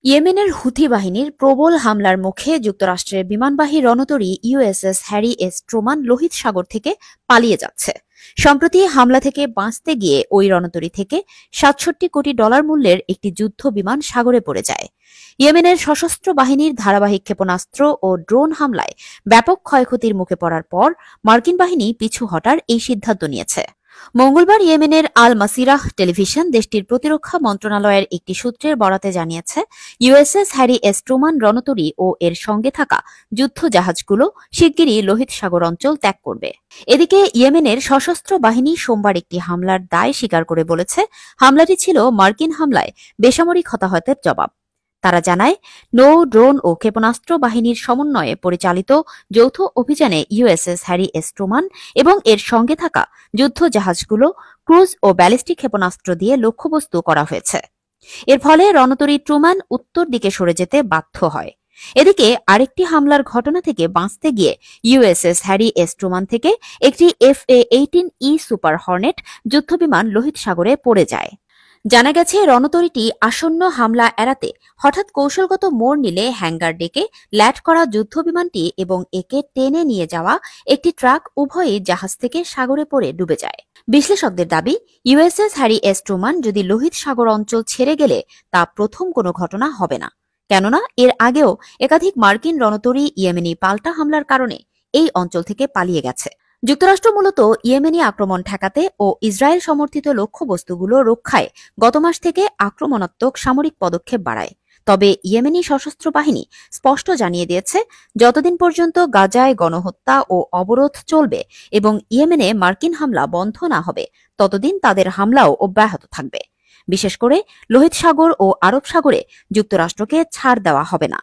ইয়েমেনের হুথি বাহিনীর প্রবল হামলার মুখে যুক্তরাষ্ট্রের বিমানবাহী রণতরী ইউএসএস হ্যারি এস ট্রুমান লোহিত সাগর থেকে পালিয়ে যাচ্ছে। সম্প্রতি হামলা থেকে বাঁচতে গিয়ে ওই রণতরী থেকে ৬৭ কোটি ডলার মূল্যের একটি যুদ্ধ বিমান সাগরে পড়ে যায়। ইয়েমেনের সশস্ত্র বাহিনীর ধারাবাহিক ক্ষেপণাস্ত্র ও ড্রোন হামলায় ব্যাপক ক্ষয়ক্ষতির মুখে পড়ার পর মার্কিন বাহিনী পিছু হটার এই সিদ্ধান্ত নিয়েছে। মঙ্গলবার ইয়েমেনের আল মাসিরাহ টেলিভিশন দেশটির প্রতিরক্ষা মন্ত্রণালয়ের একটি সূত্রের বরাতে জানিয়েছে, ইউএসএস হ্যারি এস ট্রুমান রণতরী ও এর সঙ্গে থাকা যুদ্ধ জাহাজগুলো শিগগিরই লোহিত সাগর অঞ্চল ত্যাগ করবে। এদিকে ইয়েমেনের সশস্ত্র বাহিনী সোমবার একটি হামলার দায় স্বীকার করে বলেছে, হামলাটি ছিল মার্কিন হামলায় বেসামরিক হতাহতের জবাব। তারা জানায়, নৌ, ড্রোন ও ক্ষেপণাস্ত্র বাহিনীর সমন্বয়ে পরিচালিত যৌথ অভিযানে ইউএসএস হ্যারি এস ট্রুমান এবং এর সঙ্গে থাকা যুদ্ধ জাহাজগুলো ক্রুজ ও ব্যালিস্টিক ক্ষেপণাস্ত্র দিয়ে লক্ষ্যবস্তু করা হয়েছে। এর ফলে রণতরী ট্রুমান উত্তর দিকে সরে যেতে বাধ্য হয়। এদিকে আরেকটি হামলার ঘটনা থেকে বাঁচতে গিয়ে ইউএসএস হ্যারি এস ট্রুমান থেকে একটি FA-18E সুপার হর্নেট যুদ্ধবিমান লোহিত সাগরে পড়ে যায়। জানা গেছে, রণতরীটি আসন্ন হামলা এড়াতে হঠাৎ কৌশলগত মোড় নিলে হ্যাঙ্গার ডেকে ল্যাট করা যুদ্ধবিমানটি এবং একে টেনে নিয়ে যাওয়া একটি ট্রাক উভয়ই জাহাজ থেকে সাগরে পড়ে ডুবে যায়। বিশ্লেষকদের দাবি, ইউএসএস হ্যারি এস ট্রুমান যদি লোহিত সাগর অঞ্চল ছেড়ে গেলে তা প্রথম কোনো ঘটনা হবে না, কেননা এর আগেও একাধিক মার্কিন রণতরী ইয়েমেনি পাল্টা হামলার কারণে এই অঞ্চল থেকে পালিয়ে গেছে। যুক্তরাষ্ট্র মূলত ইয়েমেনি আক্রমণ ঠেকাতে ও ইসরায়েল সমর্থিত লক্ষ্যবস্তুগুলো রক্ষায় গত মাস থেকে আক্রমণাত্মক সামরিক পদক্ষেপ বাড়ায়। তবে ইয়েমেনি সশস্ত্র বাহিনী স্পষ্ট জানিয়ে দিয়েছে, যতদিন পর্যন্ত গাজায় গণহত্যা ও অবরোধ চলবে এবং ইয়েমেনে মার্কিন হামলা বন্ধ না হবে, ততদিন তাদের হামলাও অব্যাহত থাকবে। বিশেষ করে লোহিত সাগর ও আরব সাগরে যুক্তরাষ্ট্রকে ছাড় দেওয়া হবে না।